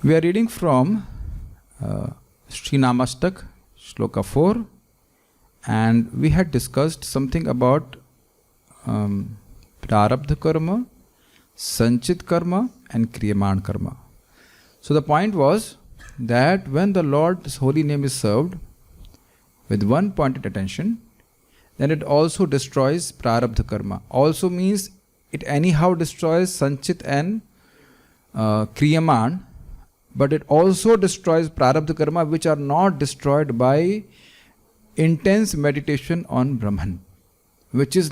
We are reading from Sri Namastakam, Shloka 4, and we had discussed something about Prarabdha karma, Sanchit karma, and Kriyaman karma. So the point was that when the Lord's holy name is served with one pointed attention, then it also destroys Prarabdha karma. Also means it anyhow destroys Sanchit and Kriyaman, but it also destroys Prarabdha karma which are not destroyed by intense meditation on Brahman, which is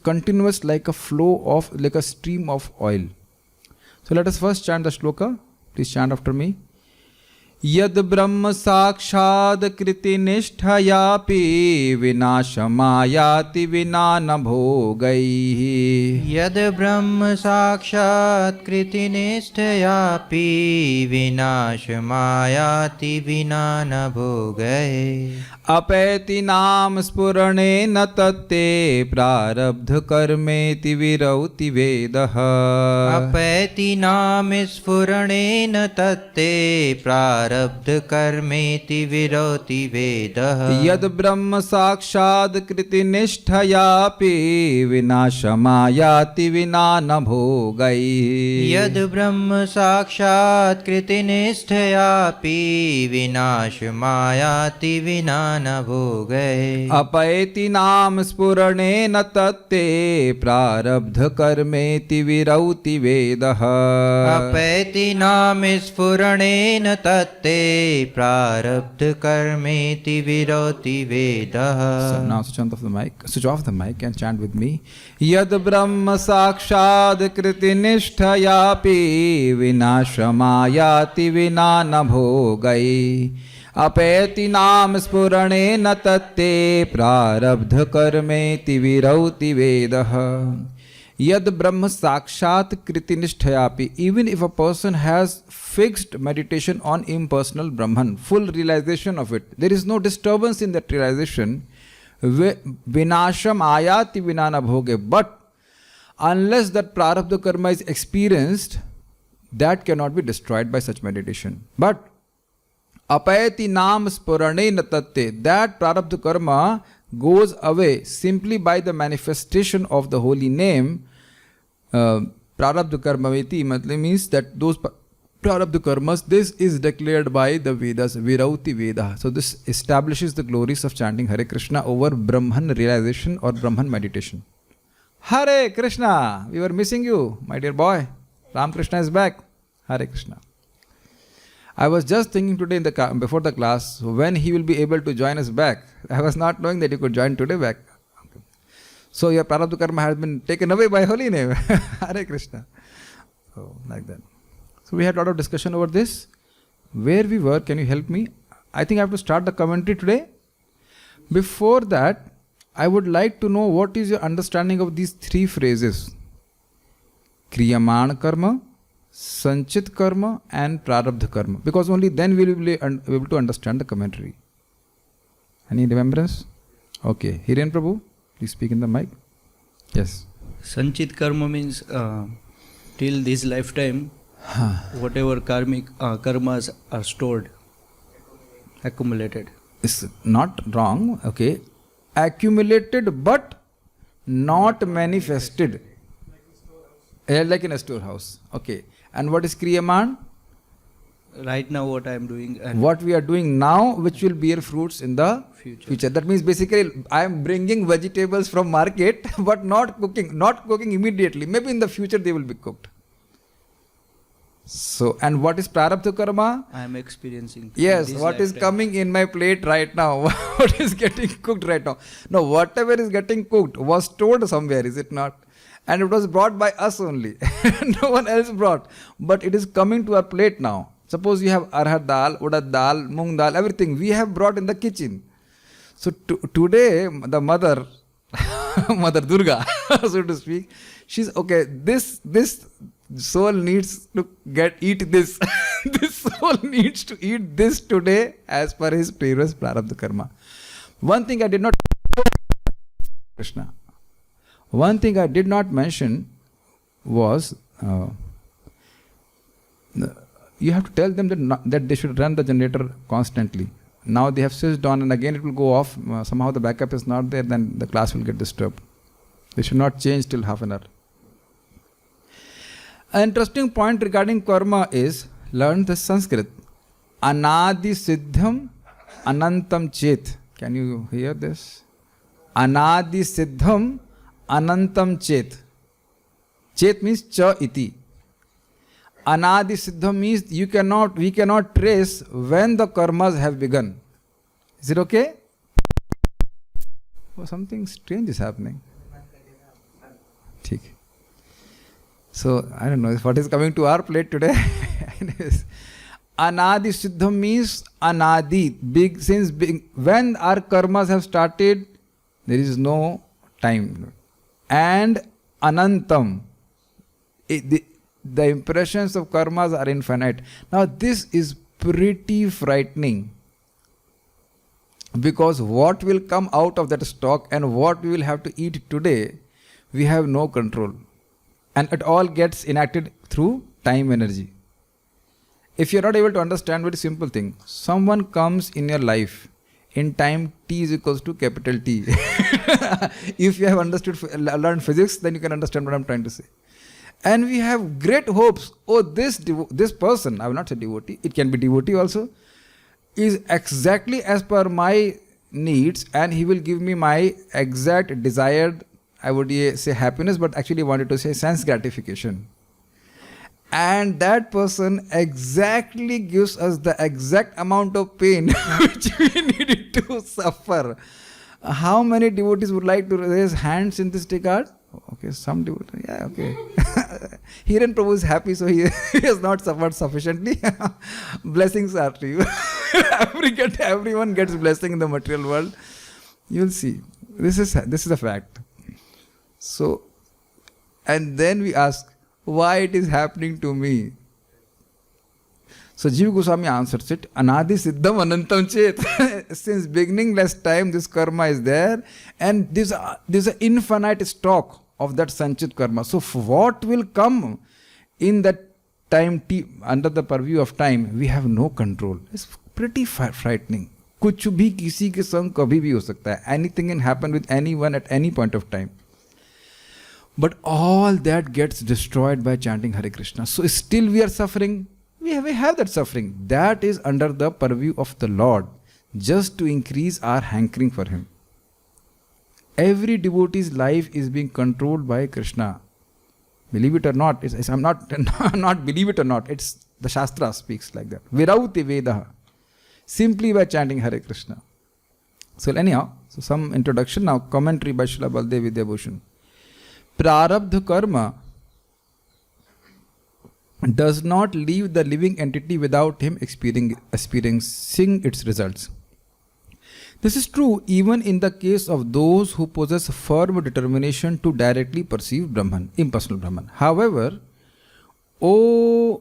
continuous like a flow of, like a stream of oil. So let us first chant the shloka. Please chant after me. Yad Brahma Sakshad Kriti Nishthayapi Vinashamayati Vinana Bhogai. Yad Brahma Sakshat Kriti Nishthayapi Vinashamayati Vinana Bhogai. Apeti Naam Spurane Natate Prarabdha Karmeti Virauti Vedaha. Apeti Naam Spurane Natate Prarabdha Karmeti Virauti Vedaha. Yad Brahma Sakshad Kriti Nishthayapi Vinashamayati Vinana Bhogai. Yad Brahma Sakshat Kriti Nishthayapi Vinashamayati Vinana Bhogai. Apayeti Naam Spurane Natate Prarabdha Karmeti Virauti Vedaha. Apeti Naam Spurane Natate Prarabdha Karmeti Virauti Vedaha. So now switch off the mic and chant with me. Yad Brahma Sakshad Kriti Nishthayapi Vinashamayati Vinana Bhogai. Apeti Naam Spurane Natate Prarabdha Karmeti Virauti Vedaha. Yad Brahma Sakshat Kriti Nishthayapi. Even if a person has fixed meditation on impersonal Brahman, full realization of it, there is no disturbance in that realization. Vinasham ayati vinana bhoge. But unless that prarabdha karma is experienced, that cannot be destroyed by such meditation. But apayati naam spurane natate, that prarabdha karma goes away simply by the manifestation of the holy name. Prarabdha karma veti means that those prarabdha karmas, this is declared by the Vedas, Virauti Veda. So this establishes the glories of chanting Hare Krishna over Brahman realization or Brahman meditation. Hare Krishna! We were missing you, my dear boy. Ram Krishna is back. Hare Krishna. I was just thinking today before the class, when he will be able to join us back. I was not knowing that he could join today back. Okay. So your prarabdha karma has been taken away by holy name. Hare Krishna. So like that. So we had a lot of discussion over this. Where we were, can you help me? I think I have to start the commentary today. Before that, I would like to know what is your understanding of these three phrases. Kriyaman karma, Sanchit karma and Prarabdha karma. Because only then we will be able to understand the commentary. Any remembrance? Okay. Hiren Prabhu, please speak in the mic. Yes. Sanchit karma means till this lifetime, whatever karmic karmas are stored, accumulated. It's not wrong, okay. Accumulated but not manifested. Like in a storehouse. Okay. And what is Kriyaman? Right now what I am doing. And what we are doing now, which will bear fruits in the future. That means basically I am bringing vegetables from market but not cooking immediately. Maybe in the future they will be cooked. So, and what is Prarabdha karma? I am experiencing. Yes, what is coming in my plate right now? What is getting cooked right now? No, whatever is getting cooked was stored somewhere, is it not? And it was brought by us only. No one else brought. But it is coming to our plate now. Suppose you have arhar dal, udad dal, mung dal, everything we have brought in the kitchen. So today, the mother, Mother Durga, so to speak, she's okay, this soul needs to eat this. This soul needs to eat this today as per his previous prarabdha karma. One thing I did not mention was you have to tell them that they should run the generator constantly. Now they have switched on and again it will go off. Somehow the backup is not there, then the class will get disturbed. They should not change till half an hour. An interesting point regarding karma is, learn the Sanskrit. Anadi siddham anantam chet. Can you hear this? Anadi siddham anantam chet. Chet means cha iti. Anadi siddham means we cannot trace when the karmas have begun. Is it okay? Oh, something strange is happening. Theek. So, I don't know what is coming to our plate today. Anadi siddham means anadi, when our karmas have started, there is no time. And anantam, the impressions of karmas are infinite. Now this is pretty frightening, because what will come out of that stock and what we will have to eat today, we have no control. And it all gets enacted through time energy. If you are not able to understand, very simple thing. Someone comes in your life, in time t is equals to capital T. If you have learned physics, then you can understand what I am trying to say. And we have great hopes. Oh, this person, I will not say devotee, it can be devotee also, is exactly as per my needs, and he will give me my exact desired, I would say happiness, but actually wanted to say sense gratification. And that person exactly gives us the exact amount of pain which we needed to suffer. How many devotees would like to raise hands in this regard? Okay, some devotees, yeah, okay. Hiran Prabhu is happy, so he has not suffered sufficiently. Blessings are to you. Everyone gets blessing in the material world. You will see. This is a fact. So, and then we ask, why it is happening to me? So Jiva Goswami answers it, Anadi Siddham Anantam Chet. Since beginningless time this karma is there, and there's an infinite stock of that sanchit karma. So what will come in that time t, under the purview of time, we have no control. It's pretty frightening. कुछ भी किसी के संग कभी भी हो सकता है. Anything can happen with anyone at any point of time. But all that gets destroyed by chanting Hare Krishna. So still we are suffering. We have that suffering. That is under the purview of the Lord, just to increase our hankering for Him. Every devotee's life is being controlled by Krishna. Believe it or not, I'm not believe it or not, it's the Shastra speaks like that. Virauti Vedaha. Simply by chanting Hare Krishna. So anyhow, so some introduction now, commentary by Srila Baldev Vidyabhushan. Prarabdha karma does not leave the living entity without him experiencing its results. This is true even in the case of those who possess firm determination to directly perceive Brahman, impersonal Brahman. However, O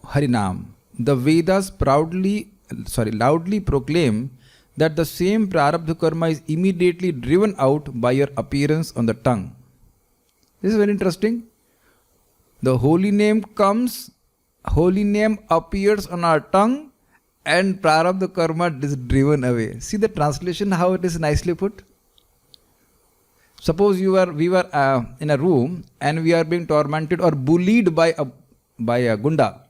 Harinam, the Vedas loudly proclaim that the same Prarabdha karma is immediately driven out by your appearance on the tongue. This is very interesting. The holy name comes, holy name appears on our tongue, and Prarabdha karma is driven away. See the translation, how it is nicely put? Suppose we were in a room and we are being tormented or bullied by a gunda,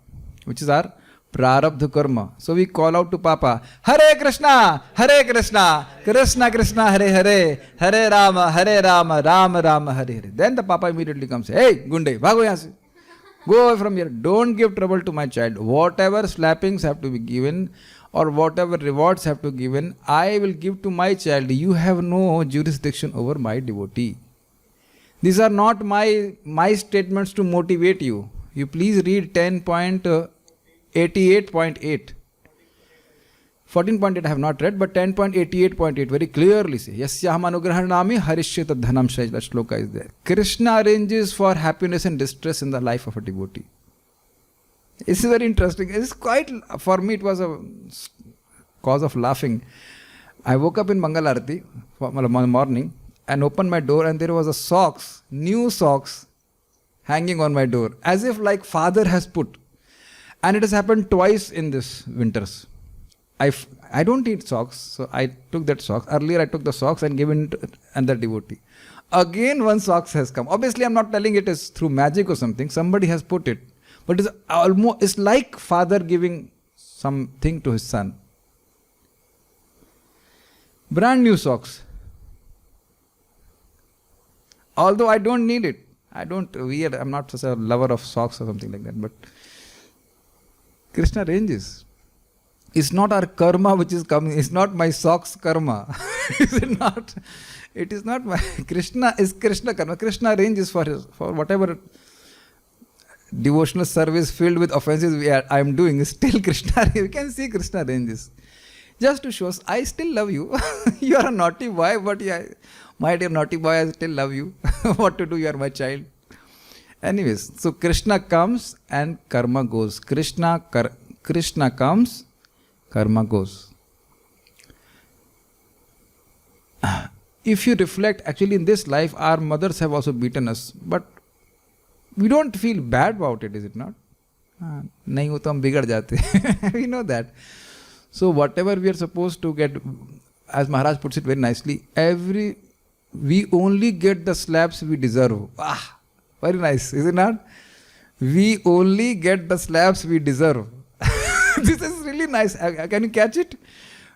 which is our Prarabdha karma. So we call out to Papa, Hare Krishna, Hare Krishna, Krishna Krishna, Hare Hare, Hare Rama, Rama Rama, Hare Hare. Then the Papa immediately comes, hey, Gunde, bhago yahan se. Go away from here. Don't give trouble to my child. Whatever slappings have to be given or whatever rewards have to be given, I will give to my child. You have no jurisdiction over my devotee. These are not my statements to motivate you. You please read 10.88.8. 14.8 I have not read, but 10.88.8 very clearly say, Yasyaham anugrahanami harishyata dhanam shai. That shloka is there. Krishna arranges for happiness and distress in the life of a devotee. This is very interesting. It's quite, for me it was a cause of laughing. I woke up in Mangal Arati morning and opened my door, and there was a new socks hanging on my door, as if like father has put. And it has happened twice in this winters. I don't eat socks, so I took that socks. Earlier I took the socks and given it to another devotee. Again one socks has come. Obviously I'm not telling it is through magic or something. Somebody has put it. But it's like father giving something to his son. Brand new socks. Although I don't need it. I'm not such a lover of socks or something like that. But Krishna ranges. It's not our karma which is coming. It's not my socks karma. Is it not? It is not my Krishna is Krishna karma. Krishna ranges for whatever devotional service filled with offenses I am doing. Still Krishna. You can see Krishna ranges. Just to show us, I still love you. You are a naughty boy, but yeah, my dear naughty boy, I still love you. What to do? You are my child. Anyways, so Krishna comes and karma goes. Krishna comes, karma goes. If you reflect, actually in this life, our mothers have also beaten us, but we don't feel bad about it, is it not? Nahi ho to hum bigad jate. We know that. So whatever we are supposed to get, as Maharaj puts it very nicely, we only get the slaps we deserve. Very nice, is it not? We only get the slaps we deserve. This is really nice. Can you catch it?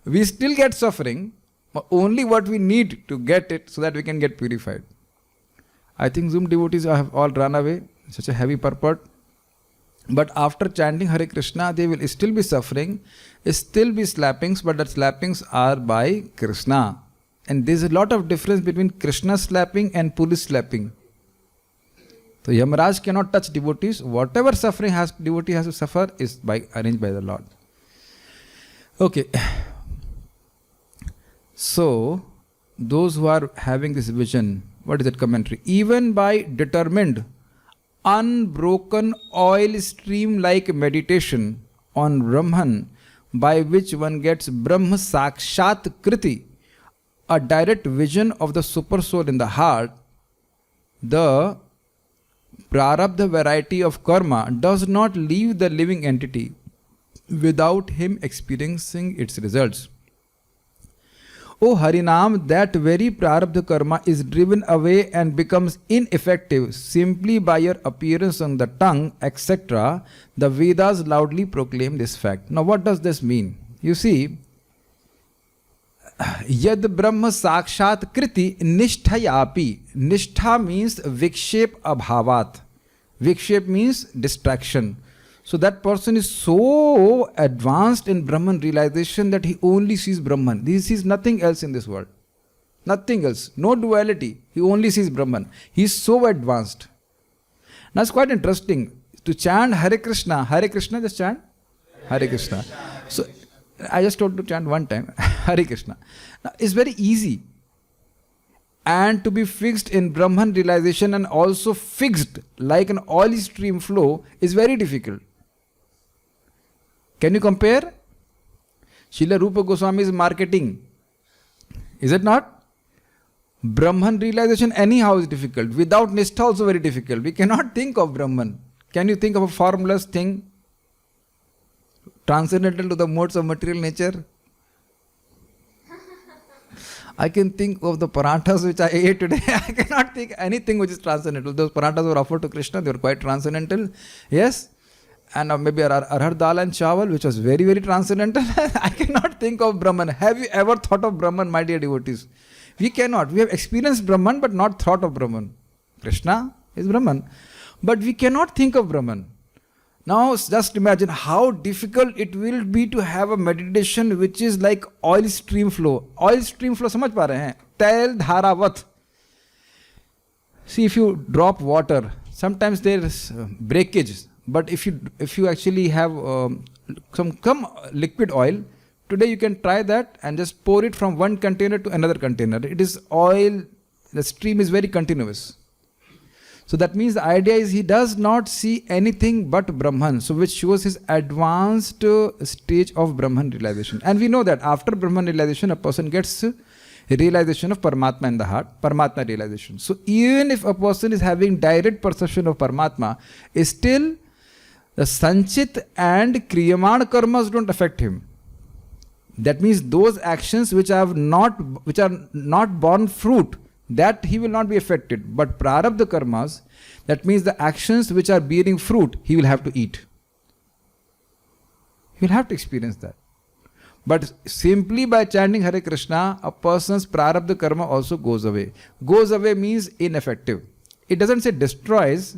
We still get suffering, but only what we need to get it so that we can get purified. I think Zoom devotees have all run away. Such a heavy purport. But after chanting Hare Krishna, they will still be suffering, still be slappings, but the slappings are by Krishna. And there is a lot of difference between Krishna slapping and police slapping. So Yamaraj cannot touch devotees. Whatever suffering devotee has to suffer is arranged by the Lord. Okay. So, those who are having this vision, what is that commentary? Even by determined, unbroken oil stream like meditation on Brahman, by which one gets Brahma Sakshat Kriti, a direct vision of the super soul in the heart, the prarabdha variety of karma does not leave the living entity without him experiencing its results. O Harinam, that very prarabdha karma is driven away and becomes ineffective simply by your appearance on the tongue, etc. The Vedas loudly proclaim this fact. Now what does this mean? You see, Yad Brahma Sakshat Kriti Nishthayapi. Nishtha means Vikshep Abhavat. Vikshep means distraction. So that person is so advanced in Brahman realization that he only sees Brahman. He sees nothing else in this world. Nothing else. No duality. He only sees Brahman. He is so advanced. Now it's quite interesting. To chant Hare Krishna, just chant Hare Krishna. So I just told to chant one time, Hare Krishna. Now it's very easy. And to be fixed in Brahman realization and also fixed like an oil stream flow is very difficult. Can you compare? Srila Rupa Goswami's marketing. Is it not? Brahman realization anyhow is difficult. Without Nishtha also very difficult. We cannot think of Brahman. Can you think of a formless thing? Transcendental to the modes of material nature? I can think of the paranthas which I ate today. I cannot think anything which is transcendental. Those paranthas were offered to Krishna. They were quite transcendental. Yes. And maybe arhar dal and chawal, which was very, very transcendental. I cannot think of Brahman. Have you ever thought of Brahman, my dear devotees? We cannot. We have experienced Brahman, but not thought of Brahman. Krishna is Brahman. But we cannot think of Brahman. Now, just imagine how difficult it will be to have a meditation which is like oil stream flow. Oil stream flow, samajh pa rahe hain? Tail dharavat. See, if you drop water, sometimes there is breakage. But if you actually have some liquid oil, today you can try that and just pour it from one container to another container. It is oil, the stream is very continuous. So that means the idea is he does not see anything but Brahman. So which shows his advanced stage of Brahman realization. And we know that after Brahman realization, a person gets realization of Paramatma in the heart, Paramatma realization. So even if a person is having direct perception of Paramatma, still The sanchit and kriyaman karmas don't affect him. That means those actions which are not born fruit, that he will not be affected. But prarabdha karmas, that means the actions which are bearing fruit, he will have to eat. He will have to experience that. But simply by chanting Hare Krishna, a person's prarabdha karma also goes away. Goes away means ineffective. It doesn't say destroys,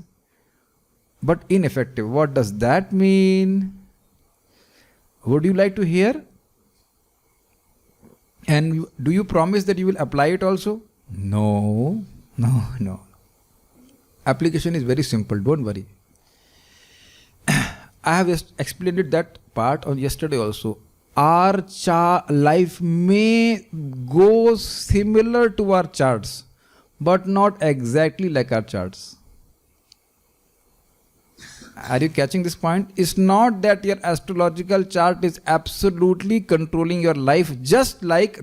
but ineffective. What does that mean? Would you like to hear? And do you promise that you will apply it also? No. Application is very simple, don't worry. I have just explained it that part on yesterday also. Our life may go similar to our charts, but not exactly like our charts. Are you catching this point? It's not that your astrological chart is absolutely controlling your life just like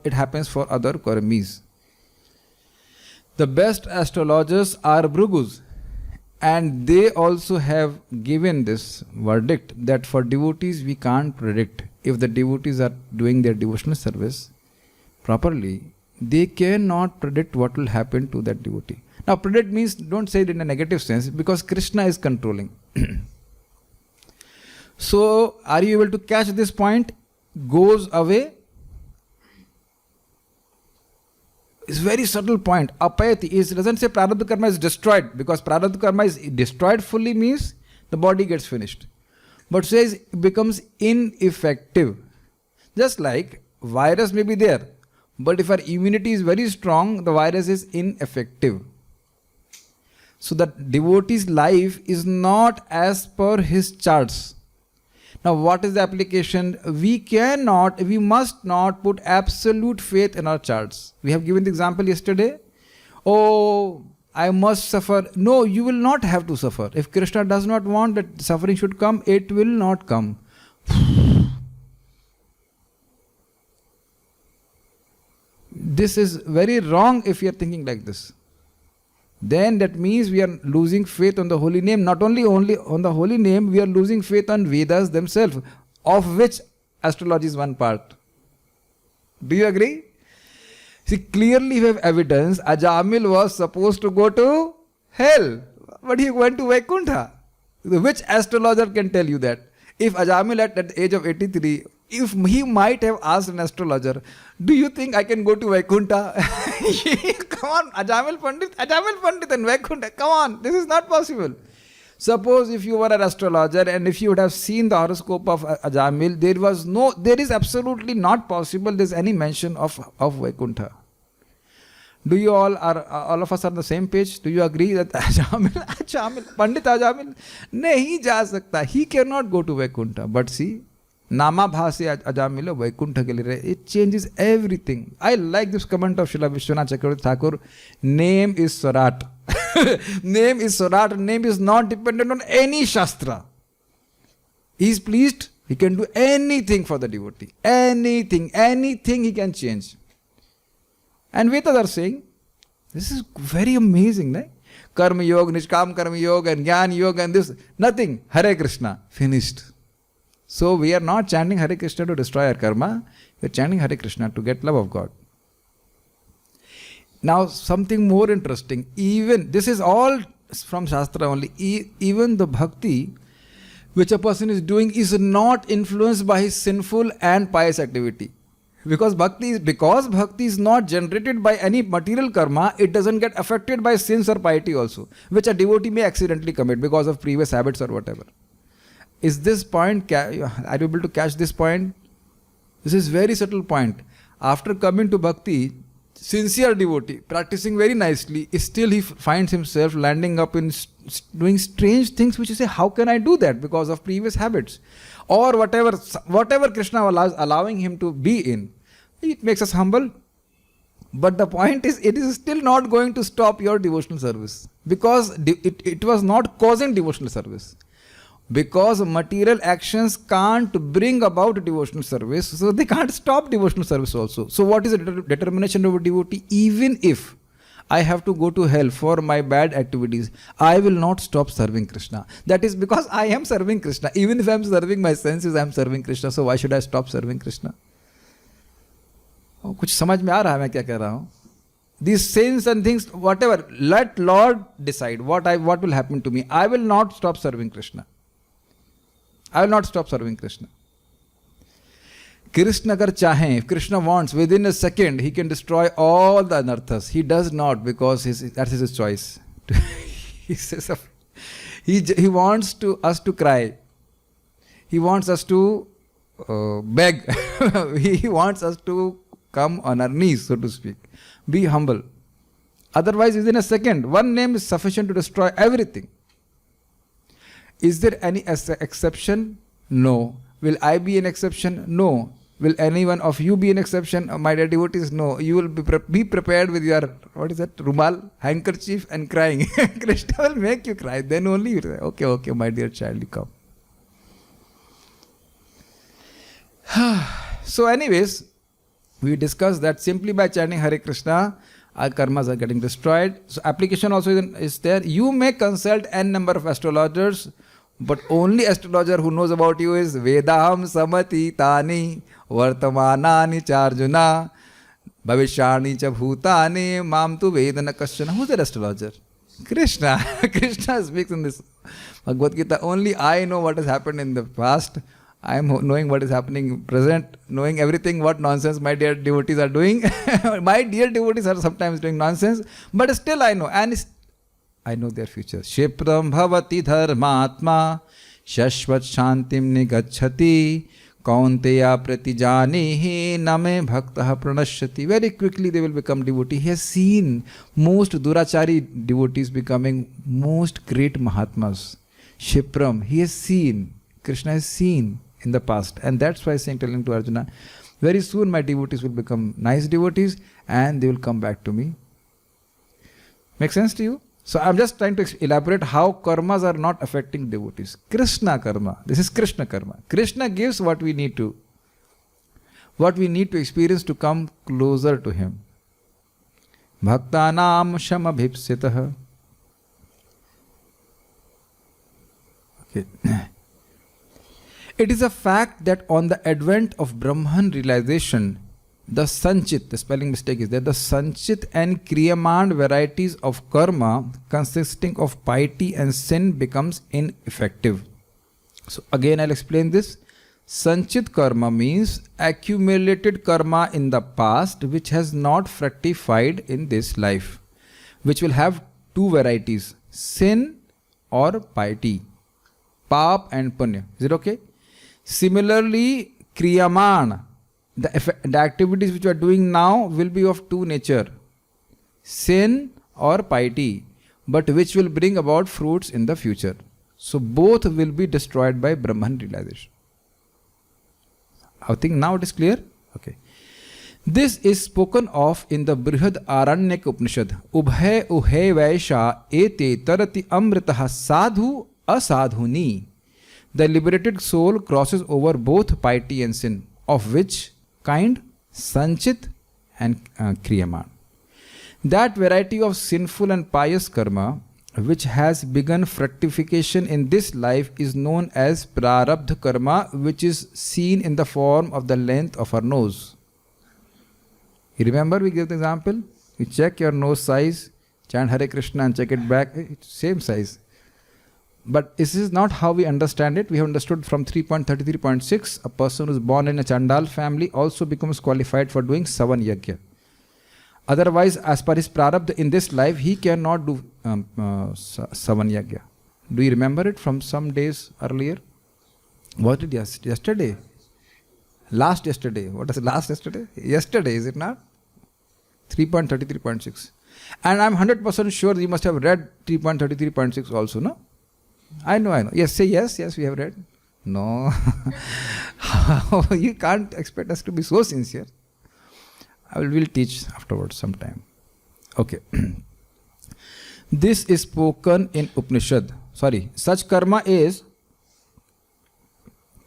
it happens for other karmis. The best astrologers are Bhrigus, and they also have given this verdict that for devotees we can't predict. If the devotees are doing their devotional service properly, they cannot predict what will happen to that devotee. Now predict means, don't say it in a negative sense, because Krishna is controlling. So are you able to catch this point? Goes away. It's very subtle point. Apayati doesn't say prarabdha karma is destroyed, because prarabdha karma is destroyed fully means the body gets finished. But says it becomes ineffective. Just like virus may be there, but if our immunity is very strong, the virus is ineffective. So the devotee's life is not as per his charts. Now what is the application? We must not put absolute faith in our charts. We have given the example yesterday. Oh, I must suffer. No, you will not have to suffer. If Krishna does not want that suffering should come, it will not come. This is very wrong if you are thinking like this. Then that means we are losing faith on the holy name. Not only on the holy name, we are losing faith on Vedas themselves, of which astrology is one part. Do you agree? See, clearly we have evidence. Ajamil was supposed to go to hell, but he went to Vaikuntha. Which astrologer can tell you that? If Ajamil at the age of 83, if he might have asked an astrologer, do you think I can go to Vaikuntha? Come on, Ajamil Pandit and Vaikuntha, come on, this is not possible. Suppose if you were an astrologer and if you would have seen the horoscope of Ajamil, there is absolutely not possible there's any mention of Vaikuntha. Do you all of us are on the same page? Do you agree that Pandit Ajamil, nahi ja sakta, he cannot go to Vaikuntha. But see, Nama bhase Ajamil Vaikuntha ke liye, it changes everything. I like this comment of Srila Vishwanath Chakravarty Thakur. Name is Swarat. Name is Swarat. Name is not dependent on any Shastra. He is pleased, he can do anything for the devotee. Anything he can change. And Vedas are saying, this is very amazing, right? Karma Yoga, Nishkam Karma Yoga, and Jnana Yoga, and this, nothing. Hare Krishna, finished. So we are not chanting Hare Krishna to destroy our karma, we are chanting Hare Krishna to get love of God. Now something more interesting, even, this is all from Shastra only, even the bhakti which a person is doing is not influenced by his sinful and pious activity. Because bhakti is not generated by any material karma, it doesn't get affected by sins or piety also, which a devotee may accidentally commit because of previous habits or whatever. Is this point, are you able to catch this point? This is very subtle point. After coming to bhakti, sincere devotee, practicing very nicely, still he finds himself landing up in doing strange things which you say, how can I do that? Because of previous habits. Or whatever Krishna allowing him to be in. It makes us humble. But the point is, it is still not going to stop your devotional service. Because it was not causing devotional service. Because material actions can't bring about devotional service, so they can't stop devotional service also. So what is the determination of a devotee? Even if I have to go to hell for my bad activities, I will not stop serving Krishna. That is because I am serving Krishna. Even if I am serving my senses, I am serving Krishna. So why should I stop serving Krishna? कुछ समझ में आ रहा है मैं क्या कह रहा हूँ? These sins and things, whatever, let Lord decide what will happen to me. I will not stop serving Krishna. I will not stop serving Krishna. Krishna agar chahe, if Krishna wants, within a second, he can destroy all the anarthas. He does not because that's his choice. He says, he wants us to cry. He wants us to beg. He wants us to come on our knees, so to speak. Be humble. Otherwise, within a second, one name is sufficient to destroy everything. Is there any exception? No. Will I be an exception? No. Will any one of you be an exception? My dear devotees, no. You will be prepared with your, rumal, handkerchief and crying. Krishna will make you cry. Then only you say, okay, my dear child, you come. So anyways, we discussed that simply by chanting Hare Krishna, our karmas are getting destroyed. So application also is there. You may consult n number of astrologers, but only astrologer who knows about you is Vedaham Samati Tani Vartamanani Charjuna Bhavishani Cha Bhutani Mam Tu Vedana Kashana. Who's that astrologer? Krishna. Krishna speaks in this Bhagavad Gita. Only I know what has happened in the past. I am knowing what is happening present, knowing everything what nonsense my dear devotees are doing. My dear devotees are sometimes doing nonsense, but still I know, and I know their future. Shipram bhavati dharmatma shashvat shantim nigacchati kaunteya pratijanihi name bhaktah pranashyati. Very quickly they will become devotee. He has seen most durachari devotees becoming most great mahatmas. Shipram, he has seen, Krishna has seen in the past, and that's why telling to Arjuna, very soon my devotees will become nice devotees and they will come back to me. Make sense to you? So I'm just trying to elaborate how karmas are not affecting devotees. Krishna karma, this is Krishna karma. Krishna gives what we need to experience to come closer to him. Bhaktanam shamabhipsitah. Okay. It is a fact that on the advent of Brahman realization, the sanchit, the spelling mistake is there, the sanchit and kriyaman varieties of karma consisting of piety and sin becomes ineffective. So again I'll explain this. Sanchit karma means accumulated karma in the past which has not fructified in this life, which will have two varieties, sin or piety, pap and punya. Is it okay? Similarly, kriyaman, the activities which you are doing now will be of two nature, sin or piety, but which will bring about fruits in the future. So both will be destroyed by Brahman realization. I think now it is clear? Okay. This is spoken of in the Brihad Aranyaka Upanishad. Ubhay uhe vaisha ete tarati amritaha sadhu asadhuni. The liberated soul crosses over both piety and sin. Of which kind? Sanchit and kriyaman. That variety of sinful and pious karma which has begun fructification in this life is known as prarabdha karma, which is seen in the form of the length of our nose. You remember we gave the example? You check your nose size, chant Hare Krishna and check it back, it's same size. But this is not how we understand it. We have understood from 3.33.6, a person who is born in a Chandal family also becomes qualified for doing Savan Yajna. Otherwise, as per his prarabdha in this life, he cannot do Savan Yajna. Do you remember it from some days earlier? What did yesterday? Last yesterday. What is last yesterday? Yesterday, is it not? 3.33.6. And I'm 100% sure you must have read 3.33.6 also, no? I know. Yes, say yes, we have read. No. You can't expect us to be so sincere. We'll teach afterwards sometime. Okay. This is spoken in Upanishad. Such karma is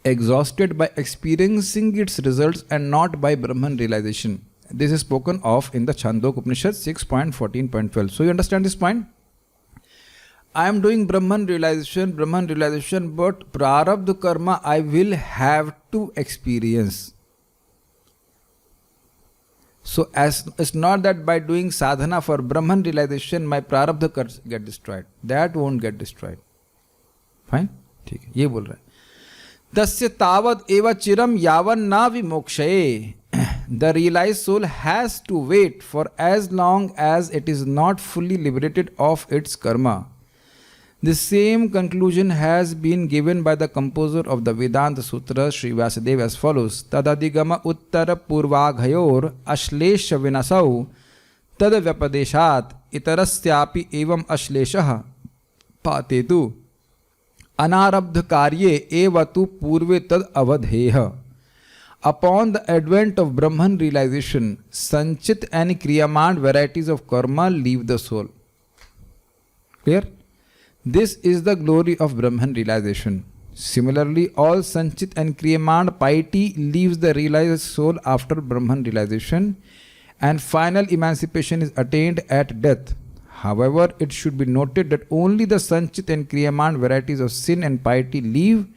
exhausted by experiencing its results and not by Brahman realization. This is spoken of in the Chandok Upanishad 6.14.12. So you understand this point? I am doing Brahman realization, but prarabdha karma I will have to experience. So as it's not that by doing sadhana for Brahman realization my prarabdha get destroyed. That won't get destroyed. Fine? ठीक है, ये बोल रहा है. तस्य तावद एव चिरम यावन ना विमोक्षये. The realized soul has to wait for as long as it is not fully liberated of its karma. The same conclusion has been given by the composer of the Vedanta Sutra, Sri Vyasadeva, as follows: Tadadigama uttara purvaghayor ashlesha vinasau tad vyapadeshat itarasyapi evam ashleshah patetu anarabdha karye evatu purve tad avadheha. Upon the advent of Brahman realization, sanchit and kriyaman varieties of karma leave the soul. Clear? This is the glory of Brahman realization. Similarly, all sanchit and kriyaman piety leaves the realized soul after Brahman realization, and final emancipation is attained at death. However, it should be noted that only the sanchit and kriyaman varieties of sin and piety leave,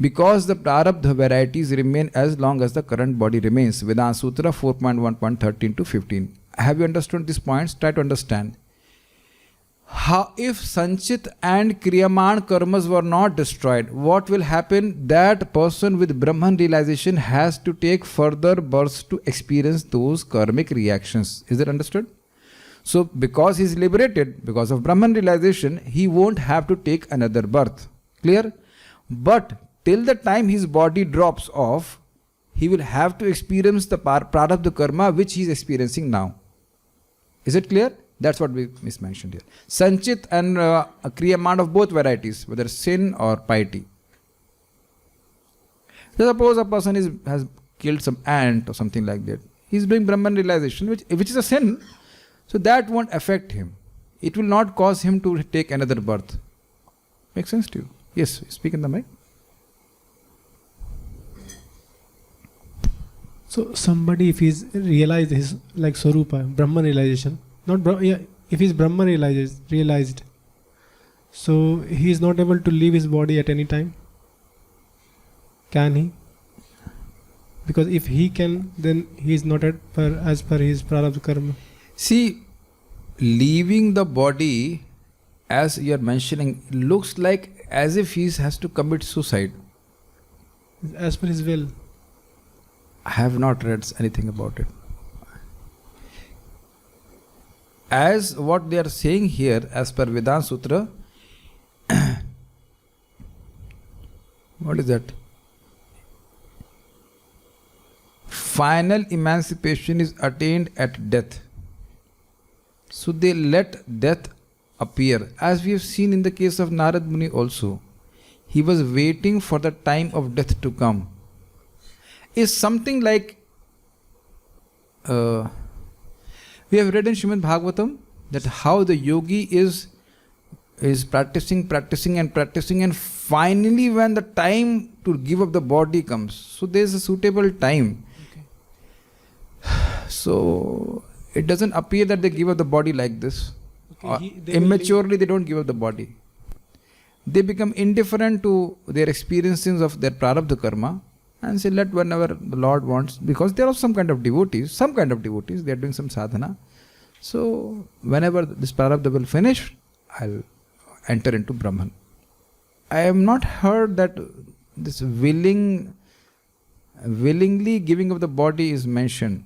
because the prarabdha varieties remain as long as the current body remains. Vedanta Sutra 4.1.13 to 15. Have you understood these points? Try to understand. How, if sanchit and kriyaman karmas were not destroyed, what will happen? That person with Brahman realization has to take further births to experience those karmic reactions. Is that understood? So, because he is liberated, because of Brahman realization, he won't have to take another birth. Clear? But till the time his body drops off, he will have to experience the prarabdha karma which he is experiencing now. Is it clear? That's what we mentioned here. Sanchit and kriyaman of both varieties, whether sin or piety. So suppose a person has killed some ant or something like that. He is doing Brahman realization, which is a sin. So that won't affect him. It will not cause him to take another birth. Makes sense to you? Yes, speak in the mic. So somebody, if he's realized his like Swarupa, Brahman realization, if he's Brahman realized, so he is not able to leave his body at any time. Can he? Because if he can, then he is not as per his prarabdha karma. See, leaving the body, as you are mentioning, looks like as if he has to commit suicide. As per his will. I have not read anything about it. As what they are saying here, as per Vedanta Sutra, what is that? Final emancipation is attained at death. So they let death appear. As we have seen in the case of Narad Muni also, he was waiting for the time of death to come. Is something like we have read in Srimad Bhagavatam that how the yogi is practicing and finally when the time to give up the body comes, so there is a suitable time. Okay. So it doesn't appear that they give up the body like this. Okay, immaturely they don't give up the body. They become indifferent to their experiences of their prarabdha karma and say, let whenever the Lord wants, because there are some kind of devotees, they are doing some sadhana. So whenever this prarabdha will finish, I'll enter into Brahman. I have not heard that this willingly giving of the body is mentioned.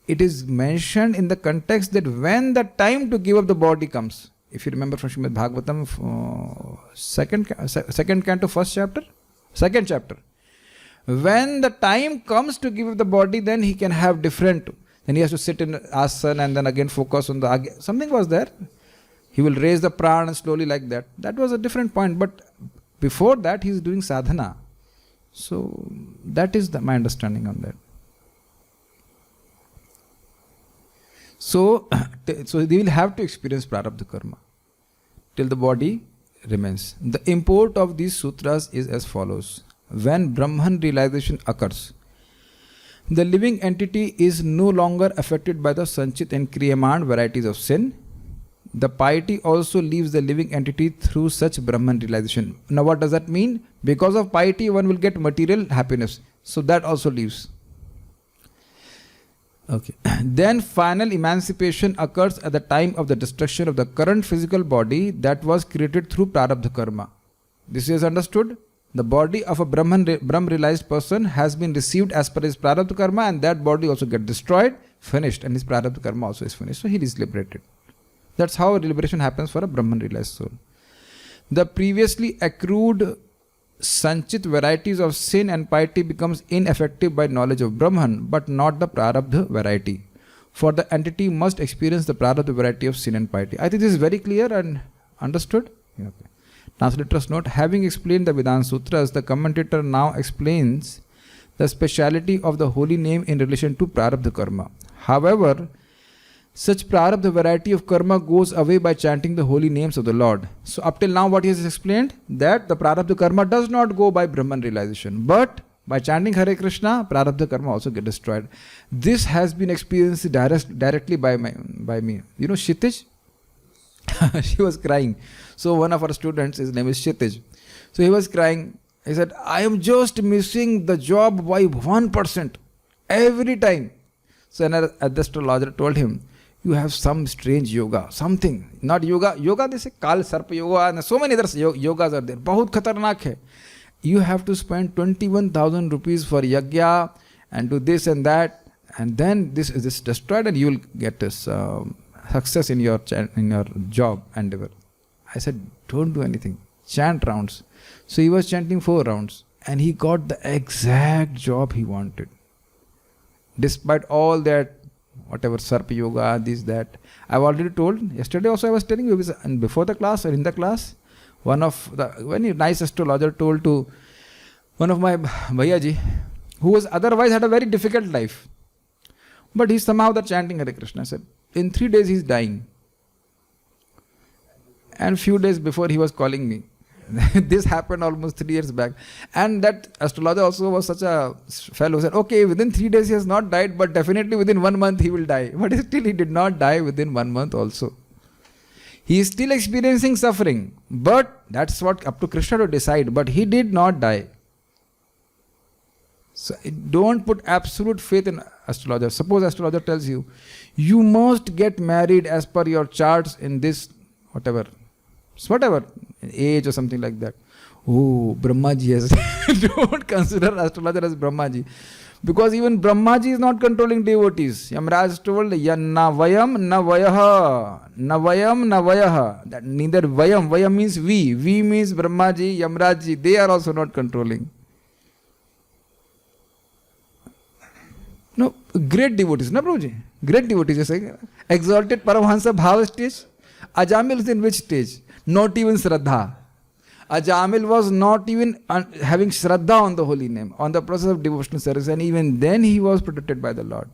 It is mentioned in the context that when the time to give up the body comes, if you remember from Srimad Bhagavatam, second canto, first chapter, second chapter. When the time comes to give up the body, then he can have different. Then he has to sit in asana and then again focus on the something was there. He will raise the prana slowly like that. That was a different point. But before that, he is doing sadhana. So that is my understanding on that. So they will have to experience prarabdha karma till the body remains. The import of these sutras is as follows. When Brahman realization occurs, The living entity is no longer affected by the sanchit and kriyamanan varieties of sin. The piety also leaves the living entity through such Brahman realization. Now what does that mean? Because of piety one will get material happiness. So that also leaves. Okay. Then final emancipation occurs at the time of the destruction of the current physical body that was created through prarabdha karma. This is understood? The body of a Brahman realized person has been received as per his prarabdha karma, and that body also gets destroyed, finished, and his prarabdha karma also is finished. So he is liberated. That's how liberation happens for a Brahman realized soul. The previously accrued sanchit varieties of sin and piety becomes ineffective by knowledge of Brahman, but not the prarabdha variety. For the entity must experience the prarabdha variety of sin and piety. I think this is very clear and understood. Yeah, okay. Translator's note: having explained the Vedanta Sutras, the commentator now explains the speciality of the holy name in relation to prarabdha karma. However, such prarabdha variety of karma goes away by chanting the holy names of the Lord. So up till now what he has explained, that the prarabdha karma does not go by Brahman realization, but by chanting Hare Krishna, prarabdha karma also get destroyed. This has been experienced directly by me. You know Kshitij? She was crying. So one of our students, his name is Kshitij. So he was crying. He said, I am just missing the job by 1% every time. So another astrologer told him, you have some strange yoga, something, not yoga. Yoga, they say Kal Sarpa Yoga, and so many other yogas are there. Bahut khatarnak hai. You have to spend 21,000 rupees for yagya and do this and that, and then this is destroyed, and you will get this success in your job endeavor. I said, don't do anything. Chant rounds. So he was chanting 4 rounds, and he got the exact job he wanted. Despite all that, whatever Sarpa Yoga, this, that. I've already told, yesterday also I was telling you, and before the class or in the class, one of the very nice astrologer told to one of my Bhayaji, who was otherwise had a very difficult life. But he somehow the chanting Hare Krishna said, in 3 days he's dying. And few days before he was calling me. This happened almost 3 years back. And that astrologer also was such a fellow who said, okay, within 3 days he has not died, but definitely within 1 month he will die. But still he did not die within 1 month also. He is still experiencing suffering. But that's what up to Krishna to decide. But he did not die. So don't put absolute faith in astrologer. Suppose astrologer tells you, you must get married as per your charts in this whatever age or something like that. Oh, Brahmaji has don't consider astrologer as Brahmaji, because even Brahmaji is not controlling devotees. Yamraj told, na vayam na vayaha, na vayam na vayaha. That neither vayam means we means Brahmaji, Yamrajji, they are also not controlling. No, great devotees, na Prabhuji? Great devotees, you're saying. Exalted Paramahansa Bhava stage. Ajamil is in which stage? Not even Shraddha. Ajamil was not even having Shraddha on the holy name, on the process of devotional service, and even then he was protected by the Lord.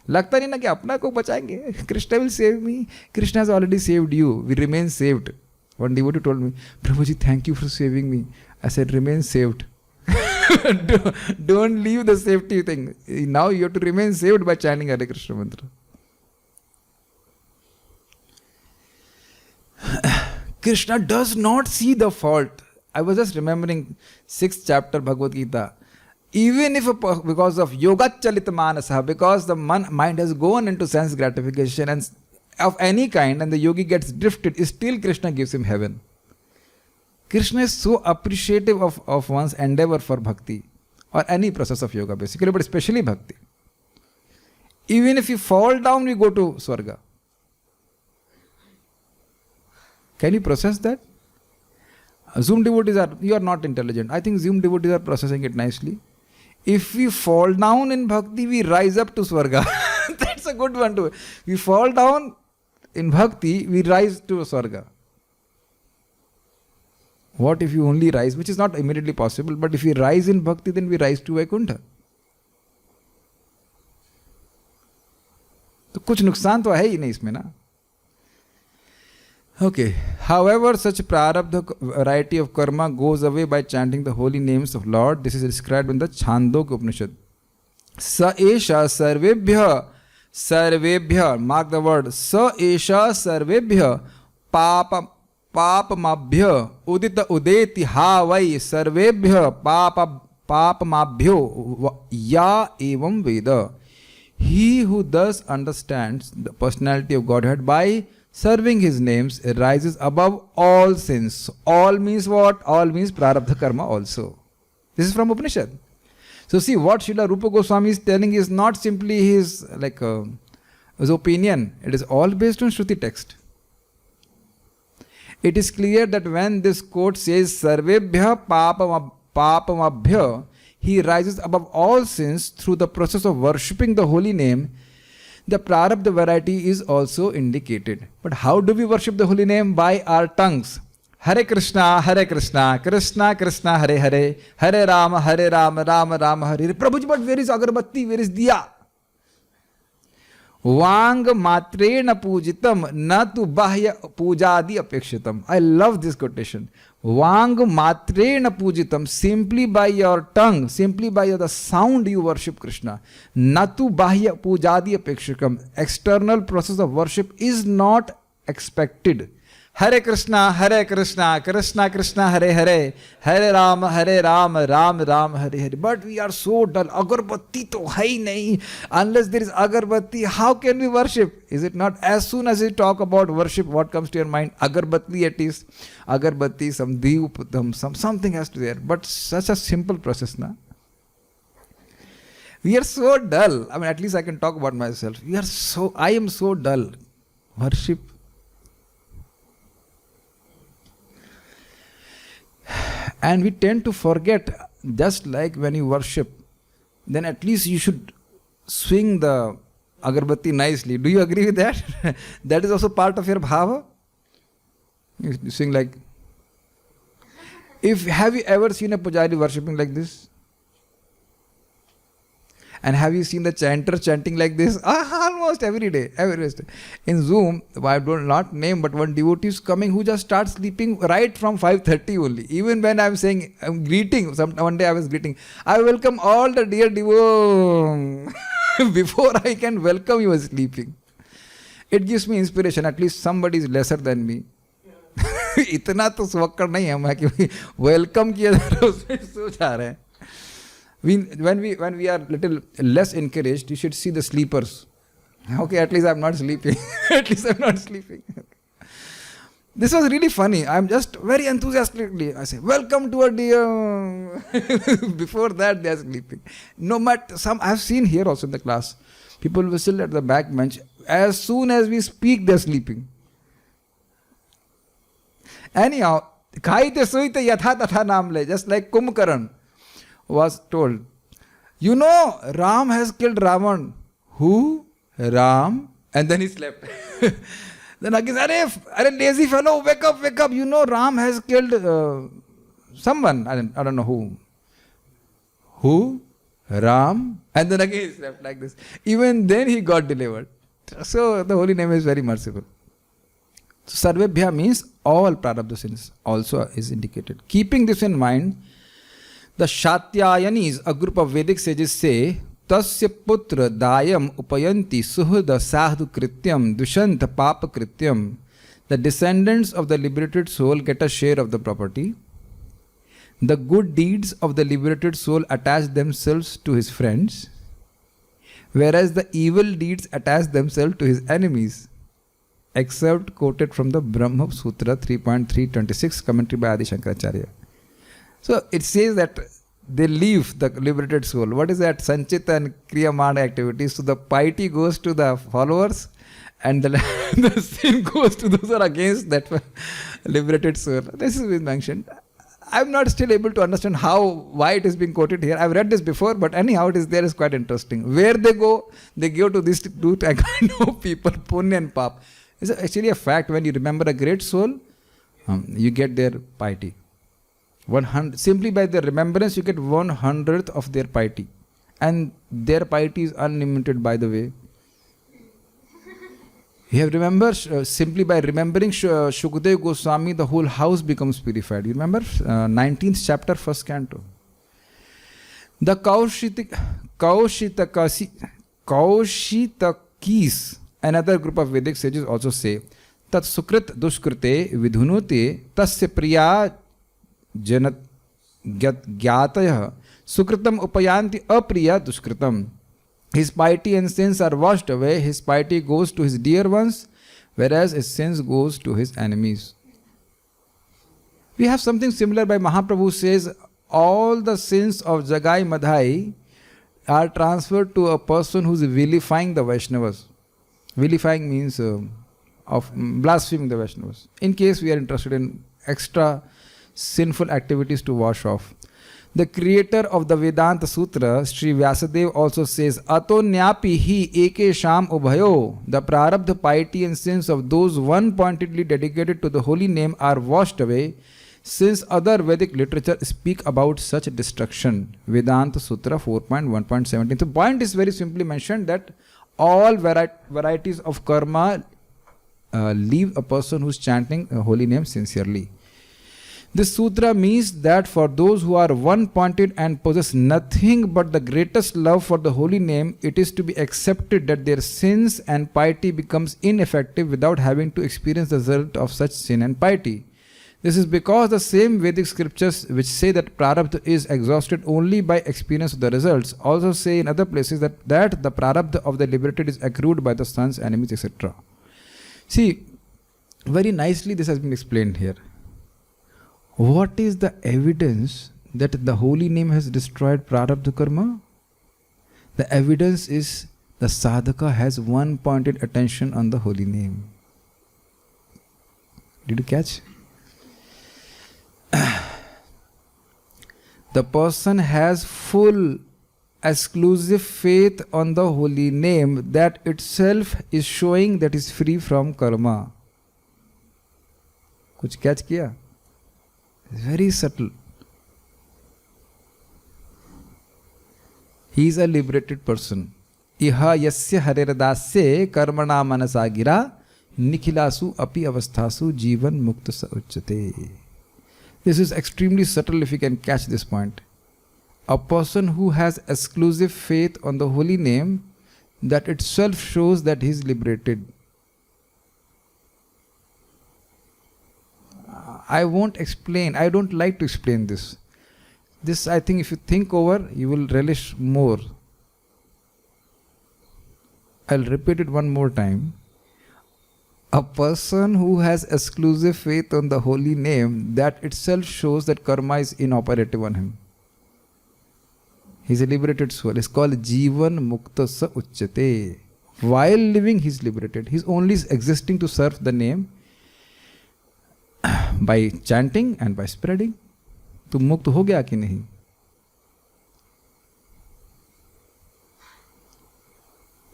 लगता नहीं ना कि अपना को बचाएंगे. Krishna will save me. Krishna has already saved you. We remain saved. One devotee told me, Prabhuji, thank you for saving me. I said, remain saved. Don't leave the safety thing. Now you have to remain saved by chanting Hare Krishna mantra. Krishna does not see the fault. I was just remembering 6th chapter Bhagavad Gita. Even if because of yoga chalita manasa, because the mind has gone into sense gratification and of any kind, and the yogi gets drifted, still Krishna gives him heaven. Krishna is so appreciative of one's endeavor for bhakti or any process of yoga basically, but especially bhakti. Even if you fall down, you go to Swarga. Can you process that? Zoom devotees you are not intelligent. I think Zoom devotees are processing it nicely. If we fall down in bhakti, we rise up to Swarga. That's a good one too. We fall down in bhakti, we rise to Swarga. What if you only rise, which is not immediately possible, but if we rise in bhakti, then we rise to Vaikuntha. तो कुछ नुकसान तो है ही नहीं इसमें ना. Okay. However, such prarabdha variety of karma goes away by chanting the holy names of Lord. This is described in the Chandogya Upanishad. Sa esha sarvebhya, mark the word, sa esha sarvebhya papamabhya udita udeti ha vai sarvebhya papamabhyo ya evam veda. He who thus understands the personality of Godhead by serving his names rises above all sins. All means what? All means prarabdha karma also. This is from Upanishad. So see, what Srila Rupa Goswami is telling is not simply his his opinion. It is all based on Shruti text. It is clear that when this quote says Sarvebhya papamabhya, he rises above all sins through the process of worshipping the holy name. The prarabdha variety is also indicated. But how do we worship the holy name? By our tongues. Hare Krishna, Krishna Krishna, Hare Hare, Hare Rama, Rama Rama, Hare Hare. Prabhuji, but where is agarbatti? Where is diya? Vang matrena pujitam na tu bahya pujadi apekshitam. I love this quotation. Vang matrena pujitam, simply by your tongue, simply by the sound you worship Krishna. Na tu bahya pujadi apekshitam. External process of worship is not expected. Hare Krishna, Krishna Krishna, Hare Hare, Hare Rama, Rama Rama, Hare Hare. But we are so dull. Agarbatti to hai nahi. Unless there is agarbatti, how can we worship? Is it not? As soon as you talk about worship, what comes to your mind? Agarbatti at least. Agarbatti, some deep, something has to be there. But such a simple process, na? We are so dull. I mean, at least I can talk about myself. I am so dull. Worship. And we tend to forget, just like when you worship, then at least you should swing the agarbatti nicely. Do you agree with that? That is also part of your bhava. You swing like... Have you ever seen a pujari worshipping like this? And have you seen the chanter chanting like this? Almost every day. In Zoom, I will not name, but one devotee is coming who just starts sleeping right from 5:30 only. Even when I'm saying, I'm greeting, one day I was greeting, I welcome all the dear devotees. Before I can welcome, he was sleeping. It gives me inspiration. At least somebody is lesser than me. इतना तो स्वक्कड़ नहीं है मैं कि welcome किया जा रहा है उसमें सो जा रहे हैं. When we are little less encouraged, you should see the sleepers. Okay, at least I'm not sleeping. This was really funny. I'm just very enthusiastically, I say, welcome to our dear. Before that, they are sleeping. No matter, I've seen here also in the class, people will sit at the back bench. As soon as we speak, they're sleeping. Anyhow, Khaite suite yatha tatha naam le, just like Kumbhakaran was told, you know, Ram has killed Ravan. Who? Ram. And then he slept. Then again, Are lazy fellow, wake up. You know, Ram has killed someone. I don't know who. Who? Ram. And then again he slept like this. Even then he got delivered. So the holy name is very merciful. So Sarvebhya means all prarabdha sins also is indicated. Keeping this in mind, the Shatyayanis, a group of Vedic sages, say, Tasya putra dayam upayanti suhada sadhu krityam dushanta papa krityam. The descendants of the liberated soul get a share of the property. The good deeds of the liberated soul attach themselves to his friends, whereas the evil deeds attach themselves to his enemies. Excerpt quoted from the Brahma Sutra 3.326, commentary by Adi Shankaracharya. So it says that they leave the liberated soul. What is that? Sanchita and Kriyamana activities. So the piety goes to the followers and the sin goes to those who are against that liberated soul. This is being mentioned. I'm not still able to understand why it is being quoted here. I've read this before, but anyhow it is there is quite interesting. Where they go to these two kind of people, Punya and Pap. It's actually a fact. When you remember a great soul, you get their piety. 100, simply by their remembrance, you get 1/100th of their piety. And their piety is unlimited, by the way. You have remembered, simply by remembering Shukdev Goswami, the whole house becomes purified. You remember? 19th chapter, 1st canto. The Kaushitakis, another group of Vedic sages also say, Tat Sukrit Dushkrite Vidhunote Tasya Priya Janat Gyataya Sukritam Upayanti Apriya Dushkritam. His piety and sins are washed away. His piety goes to his dear ones, whereas his sins goes to his enemies. We have something similar by Mahaprabhu says, all the sins of Jagai Madhai are transferred to a person who is vilifying the Vaishnavas. Vilifying means of blaspheming the Vaishnavas. In case we are interested in extra sinful activities to wash off. The creator of the Vedanta Sutra, Sri Vyasadeva, also says, Ato nyapi hi eke sham ubhayo. The prarabdha piety and sins of those one pointedly dedicated to the holy name are washed away, since other Vedic literature speak about such destruction. Vedanta Sutra 4.1.17. The point is very simply mentioned that all varieties of karma leave a person who is chanting a holy name sincerely. This sutra means that for those who are one-pointed and possess nothing but the greatest love for the holy name, it is to be accepted that their sins and piety becomes ineffective without having to experience the result of such sin and piety. This is because the same Vedic scriptures which say that prarabdha is exhausted only by experience of the results also say in other places that the prarabdha of the liberated is accrued by the son's enemies, etc. See, very nicely this has been explained here. What is the evidence that the holy name has destroyed prarabdha karma? The evidence is the sadhaka has one-pointed attention on the holy name. Did you catch? The person has full exclusive faith on the holy name, that itself is showing that is free from karma. Kuch catch kiya? Very subtle. He is a liberated person. Iha yasya hareradasya karmana manasagira nikhilasu api avasthasu jivan mukta sa uchyate. This is extremely subtle if you can catch this point. A person who has exclusive faith on the holy name, that itself shows that he is liberated. I won't explain. I don't like to explain this. This, I think, if you think over, you will relish more. I'll repeat it one more time. A person who has exclusive faith on the holy name, that itself shows that karma is inoperative on him. He is a liberated soul. It's called Jivan Mukta Sa Uchyate. While living, he is liberated. He is only existing to serve the name by chanting and by spreading. Tu mukt ho gaya ki nahi?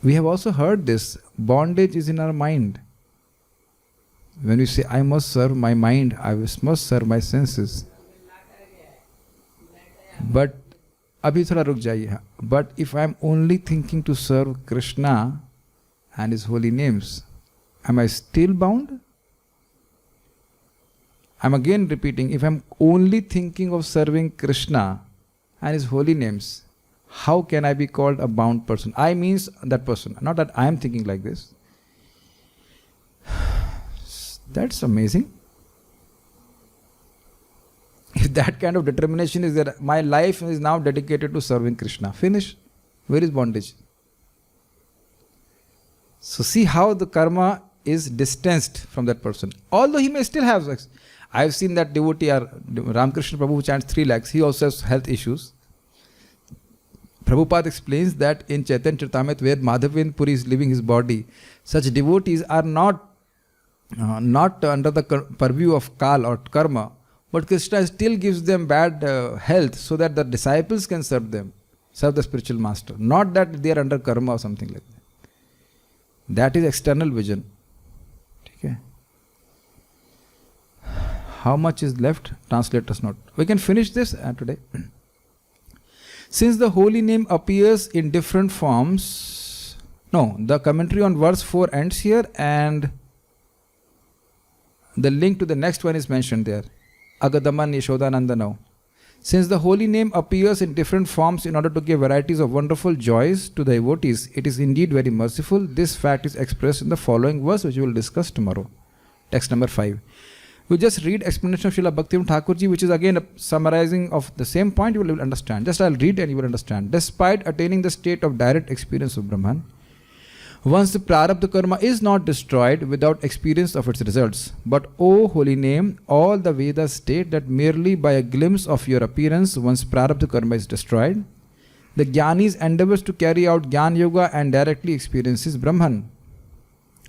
We have also heard this. Bondage is in our mind. When we say, I must serve my mind, I must serve my senses. But, abhi thoda ruk jaiye. But if I am only thinking to serve Krishna and his holy names, am I still bound? I am again repeating, if I am only thinking of serving Krishna and his holy names, how can I be called a bound person? I means that person, not that I am thinking like this. That's amazing. If that kind of determination is there, my life is now dedicated to serving Krishna. Finish. Where is bondage? So see how the karma is distanced from that person. Although he may still have sex. I have seen that devotee, Ramakrishna Prabhu, who chants 3 lakhs, he also has health issues. Prabhupada explains that in Chaitanya Charitamrita, where Madhavendra Puri is leaving his body, such devotees are not under the purview of Kal or karma, but Krishna still gives them bad health so that the disciples can serve them, serve the spiritual master. Not that they are under karma or something like that. That is external vision. Okay. How much is left? Translate us not. We can finish this today. Since the holy name appears in different forms, the commentary on verse 4 ends here, and the link to the next one is mentioned there. Agadaman Yashodananda now. Since the holy name appears in different forms in order to give varieties of wonderful joys to the devotees, it is indeed very merciful. This fact is expressed in the following verse, which we will discuss tomorrow. Text number 5. We just read explanation of Srila Bhakti Thakurji, which is again a summarizing of the same point. You will understand. Just I'll read and you will understand. Despite attaining the state of direct experience of Brahman, once the prarabdha karma is not destroyed without experience of its results. But O holy name, all the Vedas state that merely by a glimpse of your appearance, once prarabdha karma is destroyed, the jnani's endeavors to carry out Jnana Yoga and directly experiences Brahman.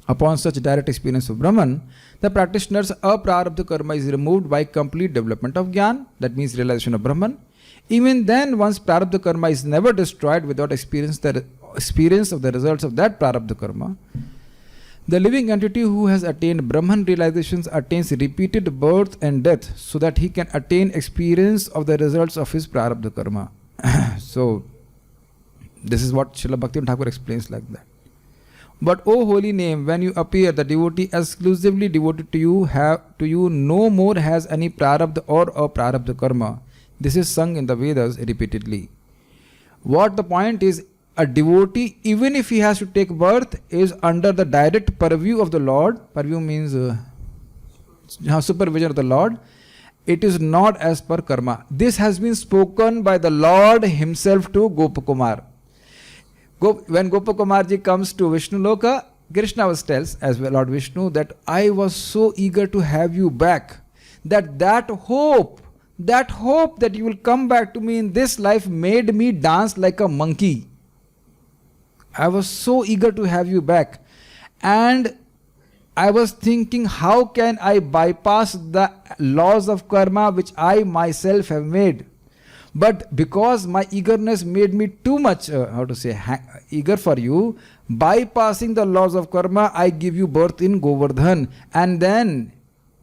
Upon such direct experience of Brahman, the practitioner's aprarabdha karma is removed by complete development of Jnana, that means realization of Brahman. Even then, once prarabdha karma is never destroyed without experience of the results of that prarabdha karma, the living entity who has attained Brahman realizations attains repeated birth and death so that he can attain experience of the results of his prarabdha karma. So, this is what Srila Bhakti Thakur explains like that. But O holy name, when you appear, the devotee exclusively devoted to you no more has any prarabdha or aprarabdha karma. This is sung in the Vedas repeatedly. What the point is, a devotee, even if he has to take birth, is under the direct purview of the Lord. Purview means supervision of the Lord. It is not as per karma. This has been spoken by the Lord himself to Gopakumar. When Gopakumarji comes to Vishnu Loka, Krishna tells as well Lord Vishnu that I was so eager to have you back, that hope that you will come back to me in this life made me dance like a monkey. I was so eager to have you back. And I was thinking, how can I bypass the laws of karma which I myself have made? But because my eagerness made me too much, eager for you, bypassing the laws of karma, I give you birth in Govardhan and then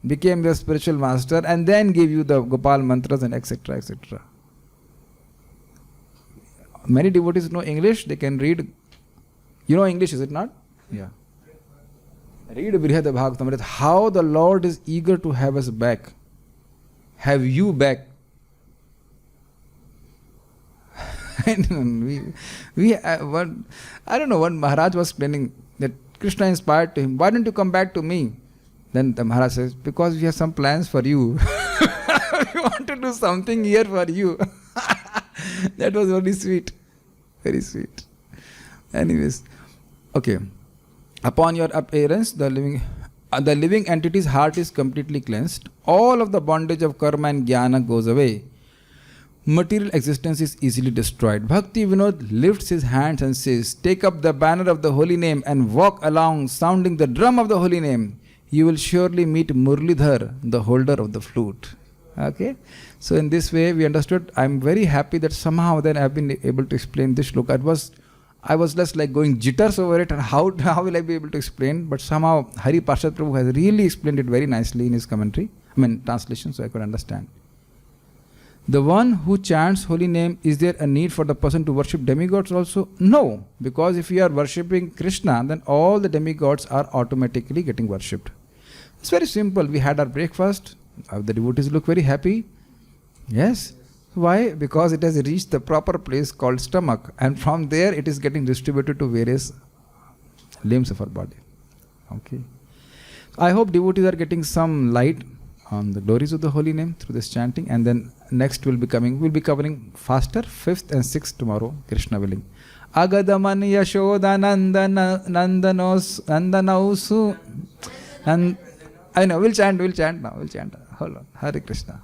became the spiritual master and then gave you the Gopal mantras and etc. etc. Many devotees know English, they can read. You know English, is it not? Yeah. Read Brihad Bhagavatamrita, how the Lord is eager to have us back. Have you back. I don't know, one Maharaj was explaining that Krishna inspired to him, why don't you come back to me? Then the Maharaj says, because we have some plans for you. We want to do something here for you. That was very sweet. Very sweet. Anyways, okay. Upon your appearance, the living entity's heart is completely cleansed. All of the bondage of karma and jnana goes away. Material existence is easily destroyed. Bhakti Vinod lifts his hands and says, take up the banner of the holy name and walk along sounding the drum of the holy name. You will surely meet Murlidhar, the holder of the flute. Okay? So in this way we understood. I am very happy that somehow then I have been able to explain this shloka. I was just like going jitters over it and how will I be able to explain? But somehow Hari Parshad Prabhu has really explained it very nicely in his commentary. Translation, so I could understand. The one who chants holy name, is there a need for the person to worship demigods also? No, because if you are worshipping Krishna, then all the demigods are automatically getting worshipped. It's very simple. We had our breakfast. The devotees look very happy. Yes. Why? Because it has reached the proper place called stomach, and from there it is getting distributed to various limbs of our body. Okay. I hope devotees are getting some light on the glories of the holy name through this chanting, and then next we'll be covering faster, 5th and 6th tomorrow, Krishna willing. Agadaman Yashoda Nandanausu. And I know, we'll chant now. Hold on. Hare Krishna.